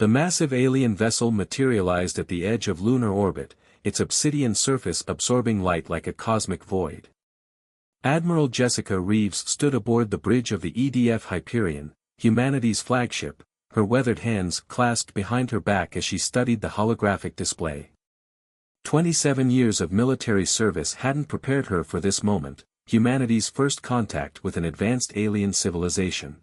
The massive alien vessel materialized at the edge of lunar orbit, its obsidian surface absorbing light like a cosmic void. Admiral Jessica Reeves stood aboard the bridge of the EDF Hyperion, humanity's flagship, her weathered hands clasped behind her back as she studied the holographic display. 27 years of military service hadn't prepared her for this moment, humanity's first contact with an advanced alien civilization.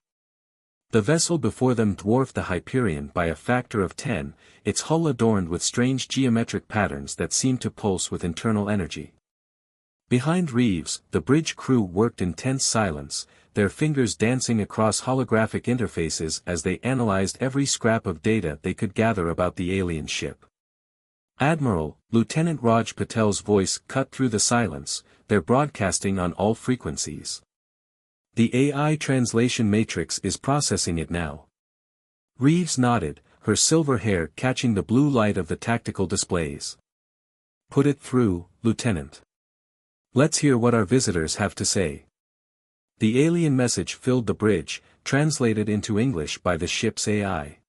The vessel before them dwarfed the Hyperion by a factor of 10, its hull adorned with strange geometric patterns that seemed to pulse with internal energy. Behind Reeves, the bridge crew worked in tense silence, their fingers dancing across holographic interfaces as they analyzed every scrap of data they could gather about the alien ship. "Admiral," Lieutenant Raj Patel's voice cut through the silence, "they're broadcasting on all frequencies. The AI translation matrix is processing it now." Reeves nodded, her silver hair catching the blue light of the tactical displays. "Put it through, Lieutenant. Let's hear what our visitors have to say." The alien message filled the bridge, translated into English by the ship's AI.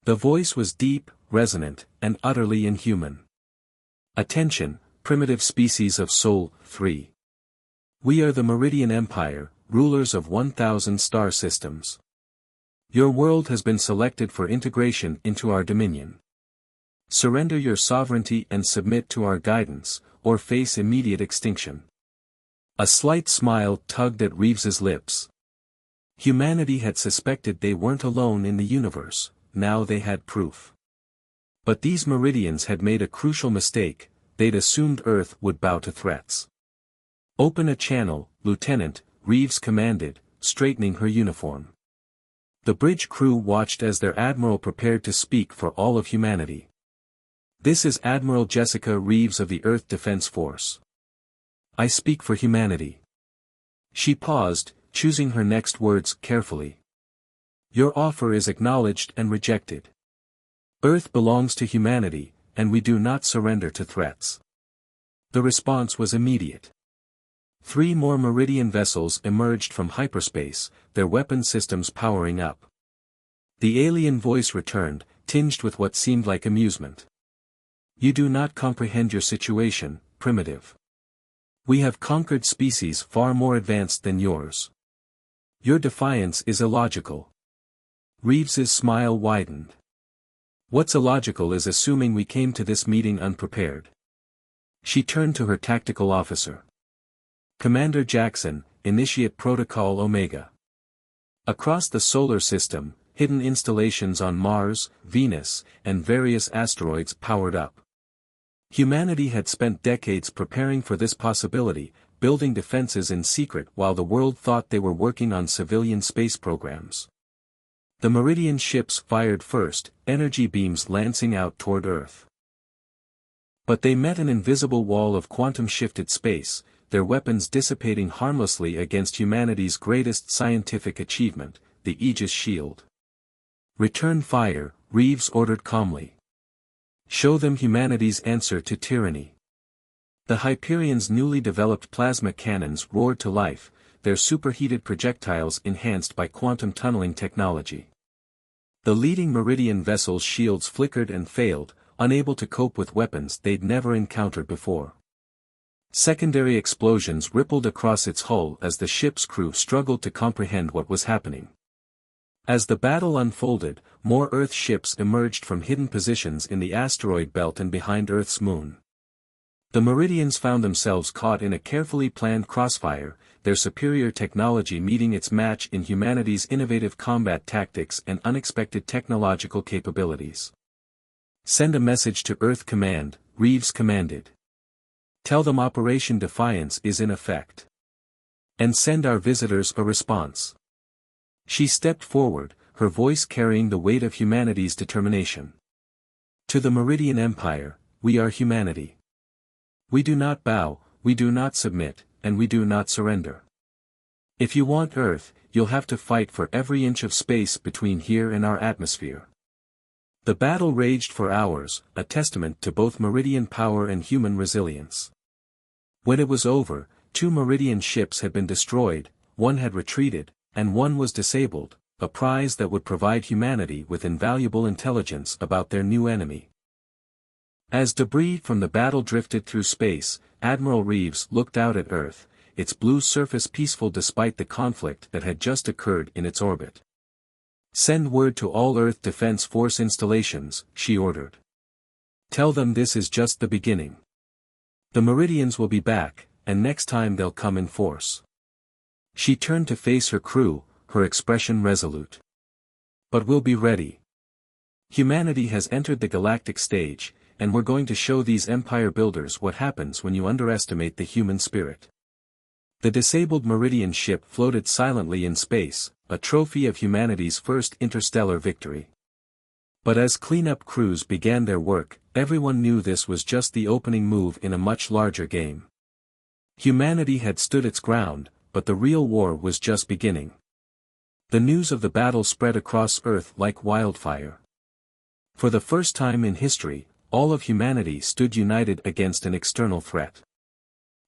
The voice was deep, resonant, and utterly inhuman. "Attention, primitive species of Sol 3. We are the Meridian Empire, rulers of 1,000 star systems. Your world has been selected for integration into our dominion. Surrender your sovereignty and submit to our guidance, or face immediate extinction." A slight smile tugged at Reeves's lips. Humanity had suspected they weren't alone in the universe, now they had proof. But these Meridians had made a crucial mistake, they'd assumed Earth would bow to threats. "Open a channel, Lieutenant," Reeves commanded, straightening her uniform. The bridge crew watched as their admiral prepared to speak for all of humanity. "This is Admiral Jessica Reeves of the Earth Defense Force. I speak for humanity." She paused, choosing her next words carefully. "Your offer is acknowledged and rejected. Earth belongs to humanity, and we do not surrender to threats." The response was immediate. 3 more Meridian vessels emerged from hyperspace, their weapon systems powering up. The alien voice returned, tinged with what seemed like amusement. "You do not comprehend your situation, primitive. We have conquered species far more advanced than yours. Your defiance is illogical." Reeves's smile widened. "What's illogical is assuming we came to this meeting unprepared." She turned to her tactical officer. "Commander Jackson, initiate Protocol Omega." Across the solar system, hidden installations on Mars, Venus, and various asteroids powered up. Humanity had spent decades preparing for this possibility, building defenses in secret while the world thought they were working on civilian space programs. The Meridian ships fired first, energy beams lancing out toward Earth. But they met an invisible wall of quantum-shifted space, their weapons dissipating harmlessly against humanity's greatest scientific achievement, the Aegis shield. "Return fire," Reeves ordered calmly. "Show them humanity's answer to tyranny." The Hyperion's newly developed plasma cannons roared to life, their superheated projectiles enhanced by quantum tunneling technology. The leading Meridian vessel's shields flickered and failed, unable to cope with weapons they'd never encountered before. Secondary explosions rippled across its hull as the ship's crew struggled to comprehend what was happening. As the battle unfolded, more Earth ships emerged from hidden positions in the asteroid belt and behind Earth's moon. The Meridians found themselves caught in a carefully planned crossfire, their superior technology meeting its match in humanity's innovative combat tactics and unexpected technological capabilities. "Send a message to Earth Command," Reeves commanded. "Tell them Operation Defiance is in effect. And send our visitors a response." She stepped forward, her voice carrying the weight of humanity's determination. "To the Meridian Empire, we are humanity. We do not bow, we do not submit, and we do not surrender. If you want Earth, you'll have to fight for every inch of space between here and our atmosphere." The battle raged for hours, a testament to both Meridian power and human resilience. When it was over, 2 Meridian ships had been destroyed, one had retreated, and one was disabled, a prize that would provide humanity with invaluable intelligence about their new enemy. As debris from the battle drifted through space, Admiral Reeves looked out at Earth, its blue surface peaceful despite the conflict that had just occurred in its orbit. "Send word to all Earth Defense Force installations," she ordered. "Tell them this is just the beginning. The Meridians will be back, and next time they'll come in force." She turned to face her crew, her expression resolute. "But we'll be ready. Humanity has entered the galactic stage, and we're going to show these empire builders what happens when you underestimate the human spirit." The disabled Meridian ship floated silently in space, a trophy of humanity's first interstellar victory. But as cleanup crews began their work, everyone knew this was just the opening move in a much larger game. Humanity had stood its ground, but the real war was just beginning. The news of the battle spread across Earth like wildfire. For the first time in history, all of humanity stood united against an external threat.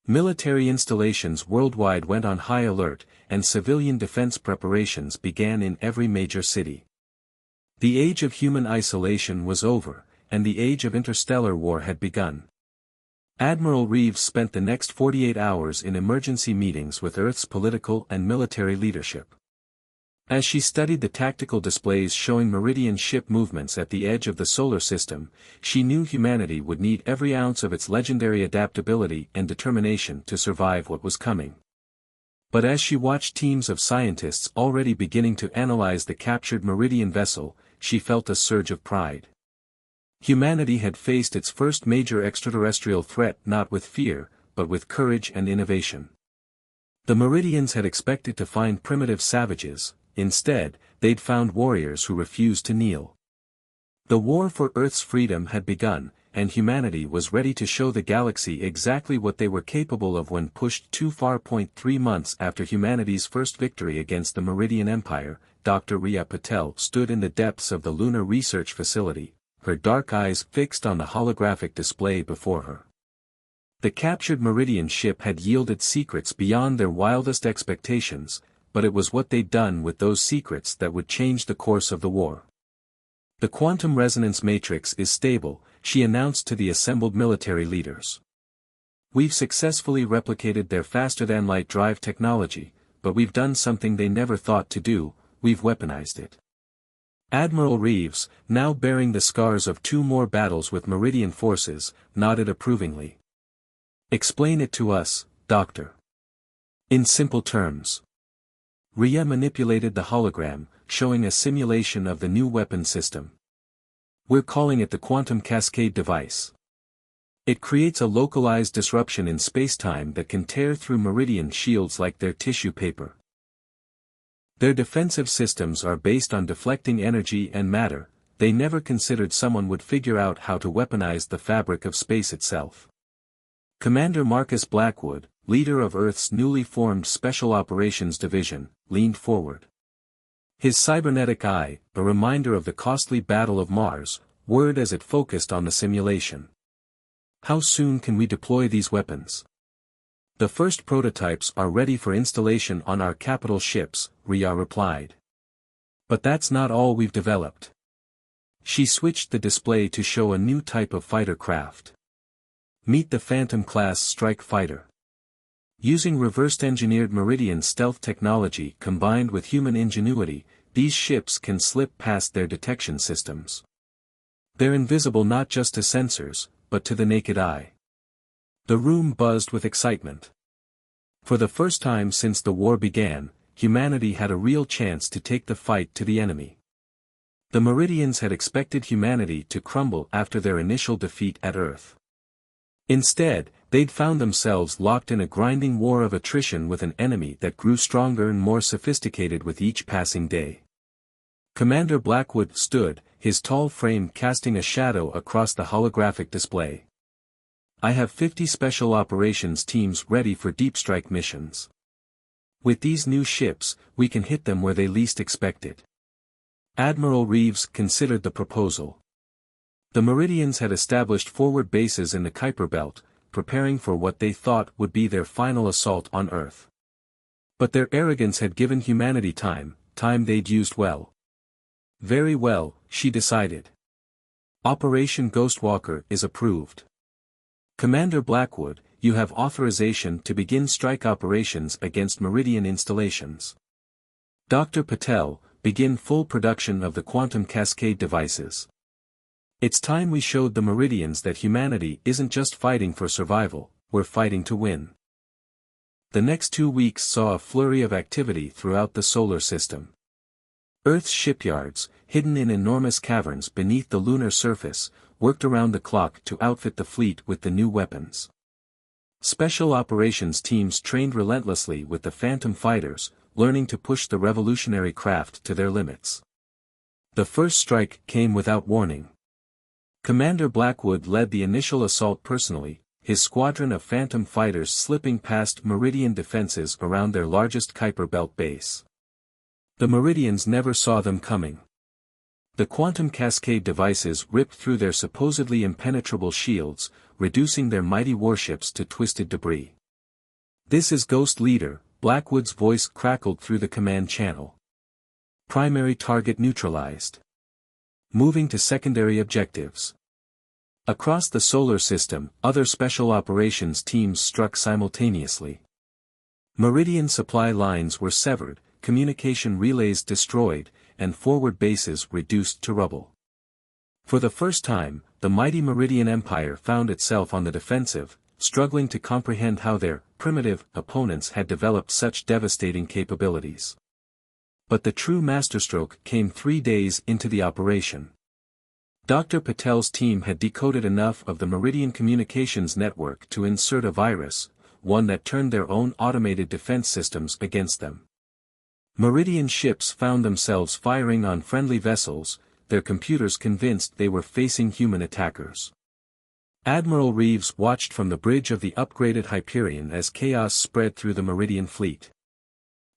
Military installations worldwide went on high alert, and civilian defense preparations began in every major city. The age of human isolation was over, and the age of interstellar war had begun. Admiral Reeves spent the next 48 hours in emergency meetings with Earth's political and military leadership. As she studied the tactical displays showing Meridian ship movements at the edge of the solar system, she knew humanity would need every ounce of its legendary adaptability and determination to survive what was coming. But as she watched teams of scientists already beginning to analyze the captured Meridian vessel, she felt a surge of pride. Humanity had faced its first major extraterrestrial threat not with fear, but with courage and innovation. The Meridians had expected to find primitive savages. Instead, they'd found warriors who refused to kneel. The war for Earth's freedom had begun, and humanity was ready to show the galaxy exactly what they were capable of when pushed too far. 3 months after humanity's first victory against the Meridian Empire, Dr. Riya Patel stood in the depths of the Lunar Research Facility, her dark eyes fixed on the holographic display before her. The captured Meridian ship had yielded secrets beyond their wildest expectations, but it was what they'd done with those secrets that would change the course of the war. "The quantum resonance matrix is stable," she announced to the assembled military leaders. "We've successfully replicated their faster-than-light drive technology, but we've done something they never thought to do, we've weaponized it." Admiral Reeves, now bearing the scars of 2 more battles with Meridian forces, nodded approvingly. "Explain it to us, Doctor." "In simple terms." Riya manipulated the hologram, showing a simulation of the new weapon system. "We're calling it the quantum cascade device. It creates a localized disruption in spacetime that can tear through Meridian shields like they're tissue paper. Their defensive systems are based on deflecting energy and matter. They never considered someone would figure out how to weaponize the fabric of space itself." Commander Marcus Blackwood, leader of Earth's newly formed Special Operations Division, leaned forward. His cybernetic eye, a reminder of the costly Battle of Mars, whirred as it focused on the simulation. "How soon can we deploy these weapons?" "The first prototypes are ready for installation on our capital ships," Riya replied. "But that's not all we've developed." She switched the display to show a new type of fighter craft. "Meet the Phantom-class strike fighter. Using reverse-engineered Meridian stealth technology combined with human ingenuity, these ships can slip past their detection systems. They're invisible not just to sensors, but to the naked eye." The room buzzed with excitement. For the first time since the war began, humanity had a real chance to take the fight to the enemy. The Meridians had expected humanity to crumble after their initial defeat at Earth. Instead, they'd found themselves locked in a grinding war of attrition with an enemy that grew stronger and more sophisticated with each passing day. Commander Blackwood stood, his tall frame casting a shadow across the holographic display. "I have 50 special operations teams ready for deep strike missions. With these new ships, we can hit them where they least expect it." Admiral Reeves considered the proposal. The Meridians had established forward bases in the Kuiper Belt, preparing for what they thought would be their final assault on Earth. But their arrogance had given humanity time, time they'd used well. Very well, she decided. Operation Ghostwalker is approved. Commander Blackwood, you have authorization to begin strike operations against Meridian installations. Dr. Patel, begin full production of the quantum cascade devices. It's time we showed the Meridians that humanity isn't just fighting for survival, we're fighting to win. The next 2 weeks saw a flurry of activity throughout the solar system. Earth's shipyards, hidden in enormous caverns beneath the lunar surface, worked around the clock to outfit the fleet with the new weapons. Special operations teams trained relentlessly with the Phantom fighters, learning to push the revolutionary craft to their limits. The first strike came without warning. Commander Blackwood led the initial assault personally, his squadron of Phantom fighters slipping past Meridian defenses around their largest Kuiper Belt base. The Meridians never saw them coming. The quantum cascade devices ripped through their supposedly impenetrable shields, reducing their mighty warships to twisted debris. "This is Ghost Leader," Blackwood's voice crackled through the command channel. "Primary target neutralized. Moving to secondary objectives." Across the solar system, other special operations teams struck simultaneously. Meridian supply lines were severed, communication relays destroyed, and forward bases reduced to rubble. For the first time, the mighty Meridian Empire found itself on the defensive, struggling to comprehend how their primitive opponents had developed such devastating capabilities. But the true masterstroke came 3 days into the operation. Dr. Patel's team had decoded enough of the Meridian communications network to insert a virus, one that turned their own automated defense systems against them. Meridian ships found themselves firing on friendly vessels, their computers convinced they were facing human attackers. Admiral Reeves watched from the bridge of the upgraded Hyperion as chaos spread through the Meridian fleet.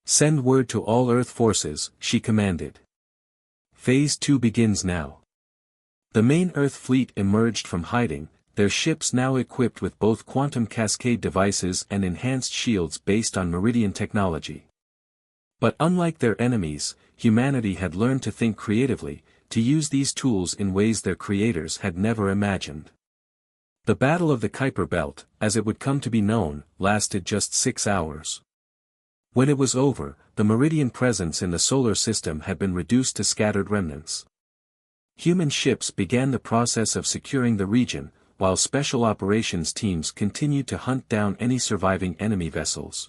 "Send word to all Earth forces," she commanded. "Phase 2 begins now." The main Earth fleet emerged from hiding, their ships now equipped with both quantum cascade devices and enhanced shields based on Meridian technology. But unlike their enemies, humanity had learned to think creatively, to use these tools in ways their creators had never imagined. The Battle of the Kuiper Belt, as it would come to be known, lasted just 6 hours. When it was over, the Meridian presence in the solar system had been reduced to scattered remnants. Human ships began the process of securing the region, while special operations teams continued to hunt down any surviving enemy vessels.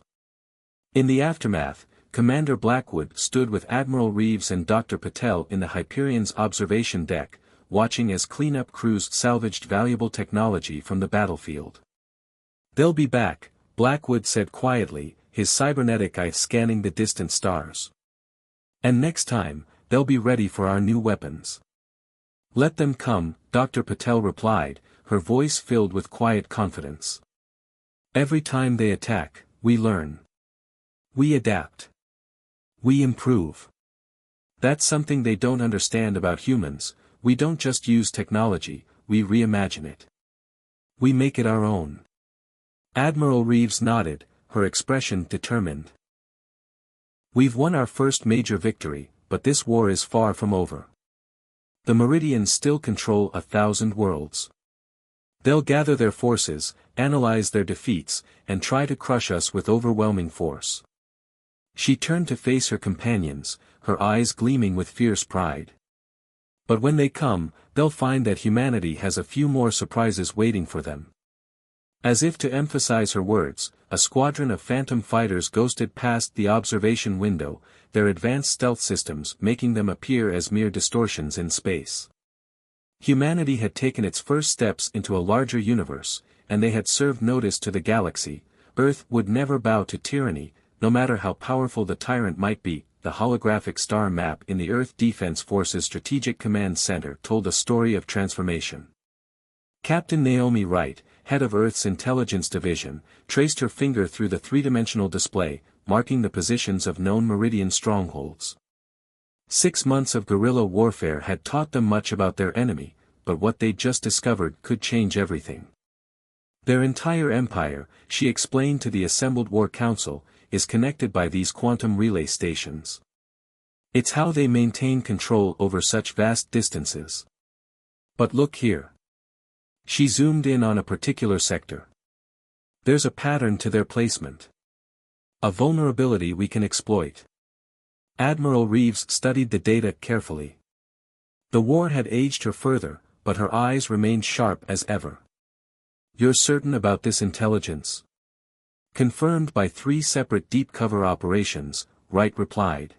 In the aftermath, Commander Blackwood stood with Admiral Reeves and Dr. Patel in the Hyperion's observation deck, watching as cleanup crews salvaged valuable technology from the battlefield. "They'll be back," Blackwood said quietly, his cybernetic eye scanning the distant stars. "And next time, they'll be ready for our new weapons." "Let them come," Dr. Patel replied, her voice filled with quiet confidence. "Every time they attack, we learn. We adapt. We improve. That's something they don't understand about humans. We don't just use technology, we reimagine it. We make it our own." Admiral Reeves nodded, her expression determined. "We've won our first major victory, but this war is far from over. The Meridians still control 1,000 worlds. They'll gather their forces, analyze their defeats, and try to crush us with overwhelming force." She turned to face her companions, her eyes gleaming with fierce pride. "But when they come, they'll find that humanity has a few more surprises waiting for them." As if to emphasize her words, a squadron of Phantom fighters ghosted past the observation window, their advanced stealth systems making them appear as mere distortions in space. Humanity had taken its first steps into a larger universe, and they had served notice to the galaxy. Earth would never bow to tyranny, no matter how powerful the tyrant might be. The holographic star map in the Earth Defense Forces Strategic Command Center told a story of transformation. Captain Naomi Wright, head of Earth's Intelligence Division, traced her finger through the three-dimensional display, marking the positions of known Meridian strongholds. 6 months of guerrilla warfare had taught them much about their enemy, but what they'd just discovered could change everything. Their entire empire, she explained to the assembled War Council, is connected by these quantum relay stations. It's how they maintain control over such vast distances. But look here. She zoomed in on a particular sector. There's a pattern to their placement. A vulnerability we can exploit. Admiral Reeves studied the data carefully. The war had aged her further, but her eyes remained sharp as ever. You're certain about this intelligence? Confirmed by 3 separate deep cover operations, Wright replied.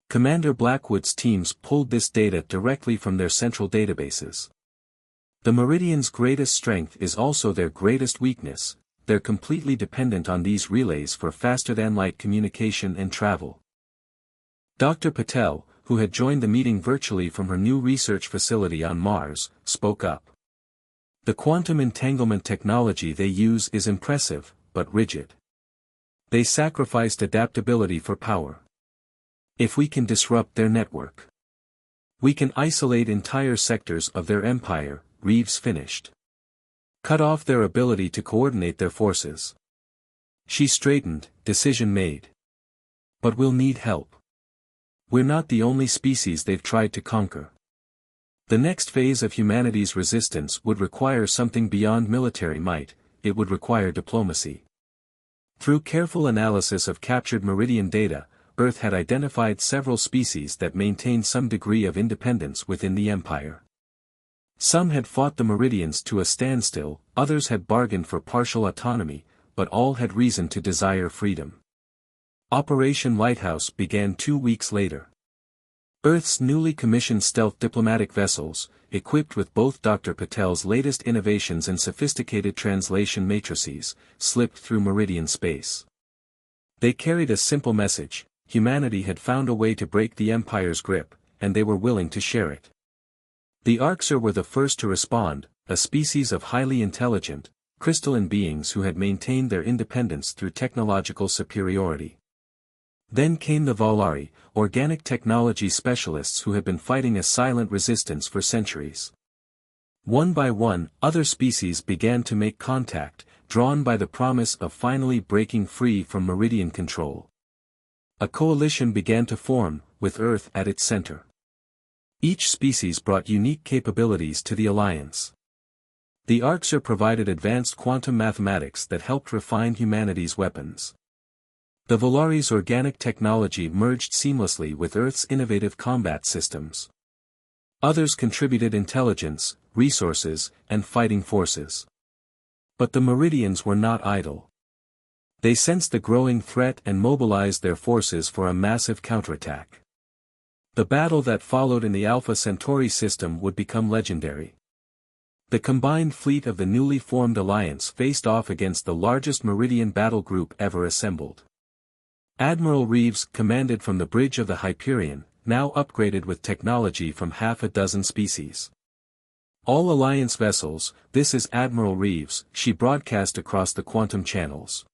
Commander Blackwood's teams pulled this data directly from their central databases. The Meridian's greatest strength is also their greatest weakness. They're completely dependent on these relays for faster-than-light communication and travel. Dr. Patel, who had joined the meeting virtually from her new research facility on Mars, spoke up. The quantum entanglement technology they use is impressive, but rigid. They sacrificed adaptability for power. If we can disrupt their network, we can isolate entire sectors of their empire, Reeves finished. Cut off their ability to coordinate their forces. She straightened, decision made. But we'll need help. We're not the only species they've tried to conquer. The next phase of humanity's resistance would require something beyond military might, it would require diplomacy. Through careful analysis of captured Meridian data, Earth had identified several species that maintained some degree of independence within the Empire. Some had fought the Meridians to a standstill, others had bargained for partial autonomy, but all had reason to desire freedom. Operation Lighthouse began 2 weeks later. Earth's newly commissioned stealth diplomatic vessels, equipped with both Dr. Patel's latest innovations and sophisticated translation matrices, slipped through Meridian space. They carried a simple message: humanity had found a way to break the Empire's grip, and they were willing to share it. The Arxer were the first to respond, a species of highly intelligent, crystalline beings who had maintained their independence through technological superiority. Then came the Volari, organic technology specialists who had been fighting a silent resistance for centuries. One by one, other species began to make contact, drawn by the promise of finally breaking free from Meridian control. A coalition began to form, with Earth at its center. Each species brought unique capabilities to the alliance. The Arxer provided advanced quantum mathematics that helped refine humanity's weapons. The Volari's organic technology merged seamlessly with Earth's innovative combat systems. Others contributed intelligence, resources, and fighting forces. But the Meridians were not idle. They sensed the growing threat and mobilized their forces for a massive counterattack. The battle that followed in the Alpha Centauri system would become legendary. The combined fleet of the newly formed alliance faced off against the largest Meridian battle group ever assembled. Admiral Reeves commanded from the bridge of the Hyperion, now upgraded with technology from half a dozen species. All Alliance vessels, this is Admiral Reeves, she broadcast across the quantum channels.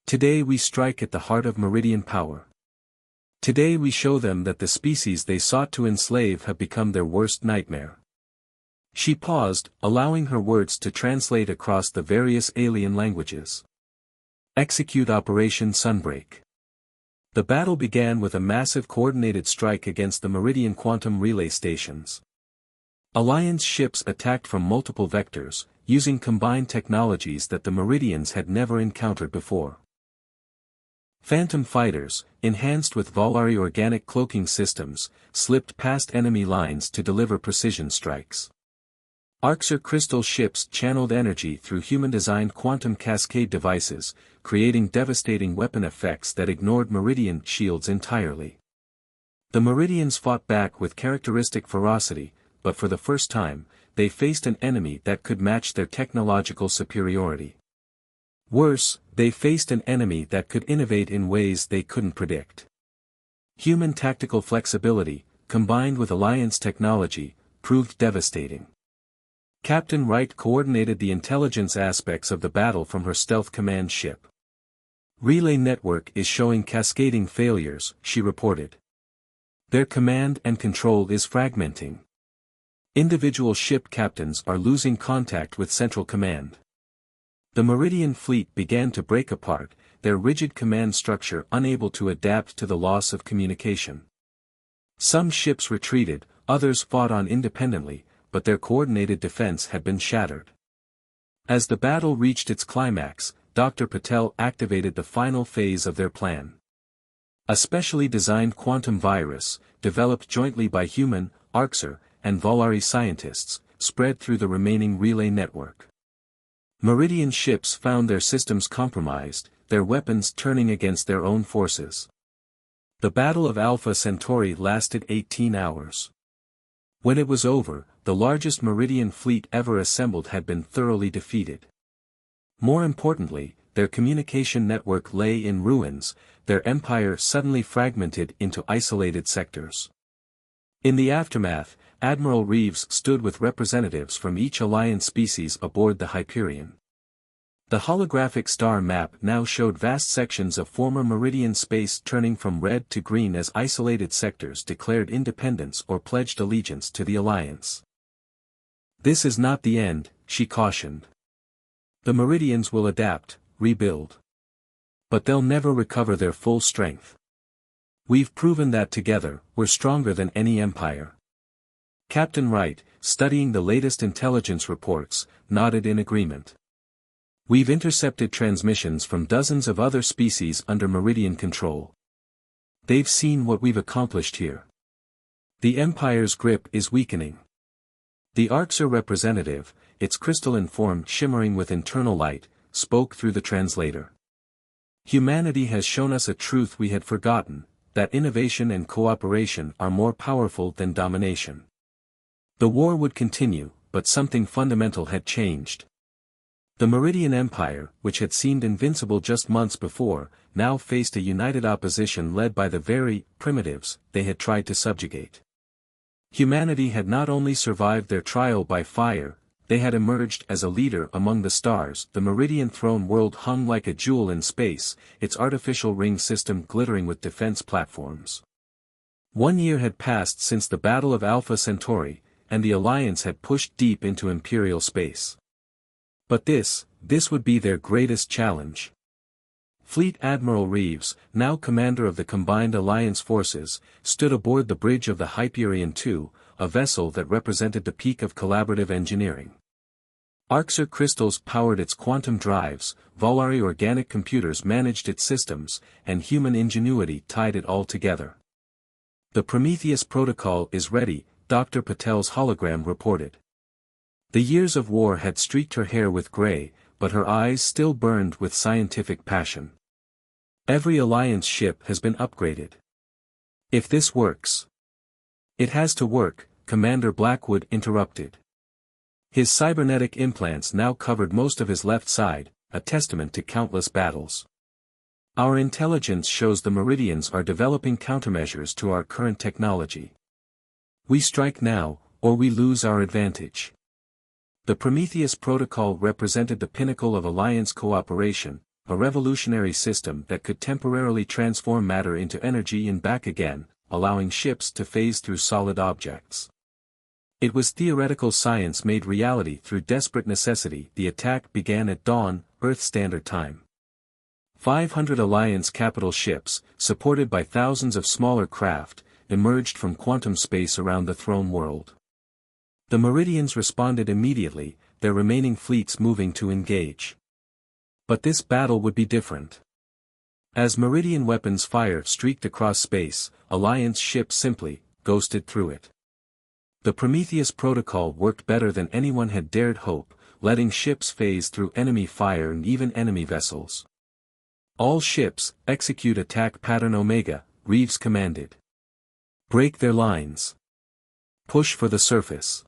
Today we strike at the heart of Meridian power. Today we show them that the species they sought to enslave have become their worst nightmare. She paused, allowing her words to translate across the various alien languages. Execute Operation Sunbreak. The battle began with a massive coordinated strike against the Meridian quantum relay stations. Alliance ships attacked from multiple vectors, using combined technologies that the Meridians had never encountered before. Phantom fighters, enhanced with Volari organic cloaking systems, slipped past enemy lines to deliver precision strikes. Arxer crystal ships channeled energy through human-designed quantum cascade devices, creating devastating weapon effects that ignored Meridian shields entirely. The Meridians fought back with characteristic ferocity, but for the first time, they faced an enemy that could match their technological superiority. Worse, they faced an enemy that could innovate in ways they couldn't predict. Human tactical flexibility, combined with Alliance technology, proved devastating. Captain Wright coordinated the intelligence aspects of the battle from her stealth command ship. Relay network is showing cascading failures, she reported. Their command and control is fragmenting. Individual ship captains are losing contact with central command. The Meridian fleet began to break apart, their rigid command structure unable to adapt to the loss of communication. Some ships retreated, others fought on independently, but their coordinated defense had been shattered. As the battle reached its climax, Dr. Patel activated the final phase of their plan. A specially designed quantum virus, developed jointly by human, Arxer, and Volari scientists, spread through the remaining relay network. Meridian ships found their systems compromised, their weapons turning against their own forces. The Battle of Alpha Centauri lasted 18 hours. When it was over, the largest Meridian fleet ever assembled had been thoroughly defeated. More importantly, their communication network lay in ruins, their empire suddenly fragmented into isolated sectors. In the aftermath, Admiral Reeves stood with representatives from each Alliance species aboard the Hyperion. The holographic star map now showed vast sections of former Meridian space turning from red to green as isolated sectors declared independence or pledged allegiance to the Alliance. "This is not the end," she cautioned. "The Meridians will adapt, rebuild. But they'll never recover their full strength. We've proven that together, we're stronger than any empire." Captain Wright, studying the latest intelligence reports, nodded in agreement. "We've intercepted transmissions from dozens of other species under Meridian control. They've seen what we've accomplished here. The Empire's grip is weakening." The Arxer representative, its crystalline form shimmering with internal light, spoke through the translator. "Humanity has shown us a truth we had forgotten, that innovation and cooperation are more powerful than domination." The war would continue, but something fundamental had changed. The Meridian Empire, which had seemed invincible just months before, now faced a united opposition led by the very primitives they had tried to subjugate. Humanity had not only survived their trial by fire, they had emerged as a leader among the stars. The Meridian throne world hung like a jewel in space, its artificial ring system glittering with defense platforms. 1 year had passed since the Battle of Alpha Centauri, and the Alliance had pushed deep into Imperial space. But this would be their greatest challenge. Fleet Admiral Reeves, now commander of the combined Alliance forces, stood aboard the bridge of the Hyperion II, a vessel that represented the peak of collaborative engineering. Arxer crystals powered its quantum drives, Volari organic computers managed its systems, and human ingenuity tied it all together. "The Prometheus protocol is ready," Dr. Patel's hologram reported. The years of war had streaked her hair with gray, but her eyes still burned with scientific passion. "Every Alliance ship has been upgraded. If this works..." "It has to work," Commander Blackwood interrupted. His cybernetic implants now covered most of his left side, a testament to countless battles. "Our intelligence shows the Meridians are developing countermeasures to our current technology. We strike now, or we lose our advantage." The Prometheus protocol represented the pinnacle of Alliance cooperation, a revolutionary system that could temporarily transform matter into energy and back again, allowing ships to phase through solid objects. It was theoretical science made reality through desperate necessity. The attack began at dawn, Earth Standard Time. 500 Alliance capital ships, supported by thousands of smaller craft, emerged from quantum space around the throne world. The Meridians responded immediately, their remaining fleets moving to engage. But this battle would be different. As Meridian weapons fire streaked across space, Alliance ships simply ghosted through it. The Prometheus protocol worked better than anyone had dared hope, letting ships phase through enemy fire and even enemy vessels. "All ships, execute attack pattern Omega," Reeves commanded. "Break their lines. Push for the surface.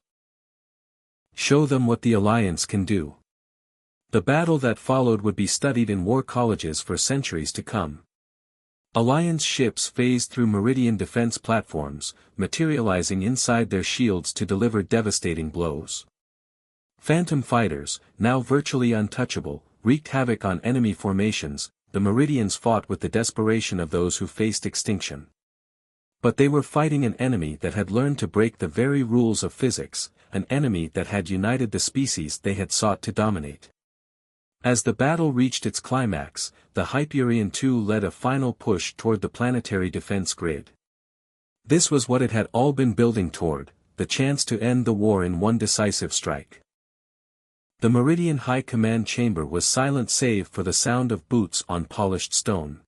Show them what the Alliance can do." The battle that followed would be studied in war colleges for centuries to come. Alliance ships phased through Meridian defense platforms, materializing inside their shields to deliver devastating blows. Phantom fighters, now virtually untouchable, wreaked havoc on enemy formations. The Meridians fought with the desperation of those who faced extinction. But they were fighting an enemy that had learned to break the very rules of physics, an enemy that had united the species they had sought to dominate. As the battle reached its climax, the Hyperion II led a final push toward the planetary defense grid. This was what it had all been building toward, the chance to end the war in one decisive strike. The Meridian High Command chamber was silent save for the sound of boots on polished stone.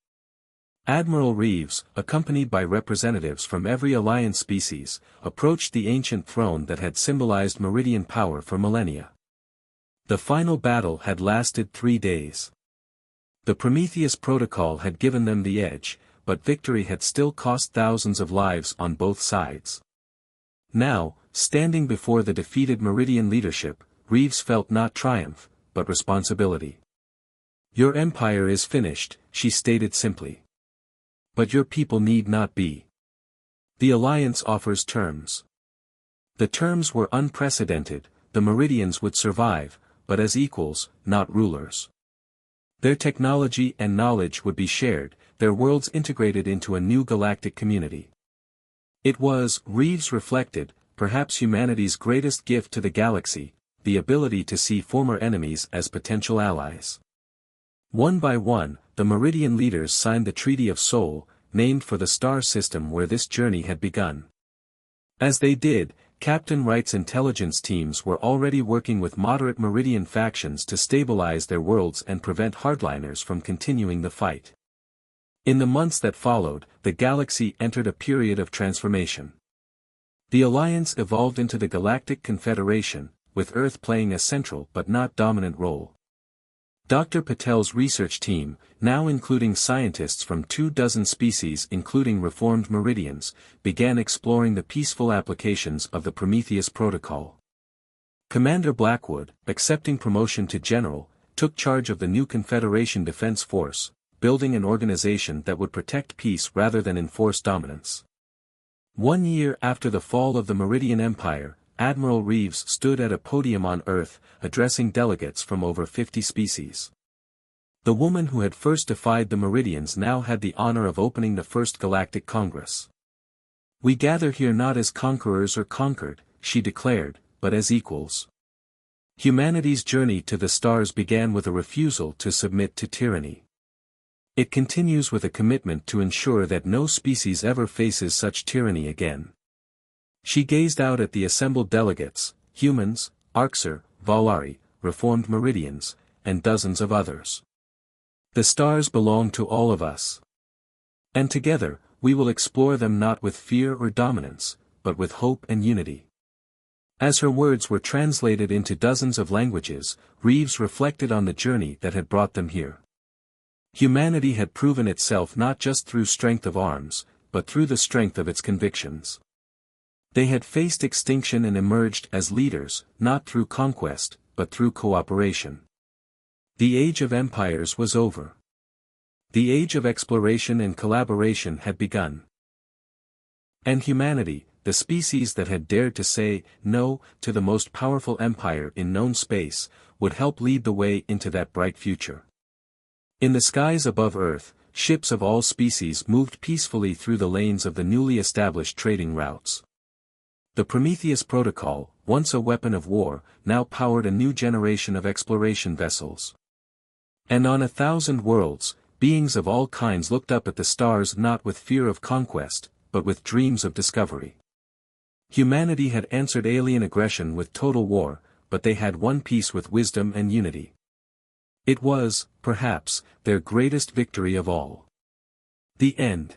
Admiral Reeves, accompanied by representatives from every Alliance species, approached the ancient throne that had symbolized Meridian power for millennia. The final battle had lasted 3 days. The Prometheus Protocol had given them the edge, but victory had still cost thousands of lives on both sides. Now, standing before the defeated Meridian leadership, Reeves felt not triumph, but responsibility. "Your empire is finished," she stated simply. "But your people need not be. The Alliance offers terms." The terms were unprecedented. The Meridians would survive, but as equals, not rulers. Their technology and knowledge would be shared, their worlds integrated into a new galactic community. It was, Reeves reflected, perhaps humanity's greatest gift to the galaxy, the ability to see former enemies as potential allies. One by one, the Meridian leaders signed the Treaty of Soul, named for the star system where this journey had begun. As they did, Captain Wright's intelligence teams were already working with moderate Meridian factions to stabilize their worlds and prevent hardliners from continuing the fight. In the months that followed, the galaxy entered a period of transformation. The Alliance evolved into the Galactic Confederation, with Earth playing a central but not dominant role. Dr. Patel's research team, now including scientists from 24 species including reformed Meridians, began exploring the peaceful applications of the Prometheus Protocol. Commander Blackwood, accepting promotion to general, took charge of the new Confederation Defense Force, building an organization that would protect peace rather than enforce dominance. 1 year after the fall of the Meridian Empire, Admiral Reeves stood at a podium on Earth, addressing delegates from over 50 species. The woman who had first defied the Meridians now had the honor of opening the First Galactic Congress. "We gather here not as conquerors or conquered," she declared, "but as equals. Humanity's journey to the stars began with a refusal to submit to tyranny. It continues with a commitment to ensure that no species ever faces such tyranny again." She gazed out at the assembled delegates, humans, Arxer, Volari, reformed Meridians, and dozens of others. "The stars belong to all of us. And together, we will explore them not with fear or dominance, but with hope and unity." As her words were translated into dozens of languages, Reeves reflected on the journey that had brought them here. Humanity had proven itself not just through strength of arms, but through the strength of its convictions. They had faced extinction and emerged as leaders, not through conquest, but through cooperation. The age of empires was over. The age of exploration and collaboration had begun. And humanity, the species that had dared to say no to the most powerful empire in known space, would help lead the way into that bright future. In the skies above Earth, ships of all species moved peacefully through the lanes of the newly established trading routes. The Prometheus Protocol, once a weapon of war, now powered a new generation of exploration vessels. And on 1,000 worlds, beings of all kinds looked up at the stars not with fear of conquest, but with dreams of discovery. Humanity had answered alien aggression with total war, but they had won peace with wisdom and unity. It was, perhaps, their greatest victory of all. The end.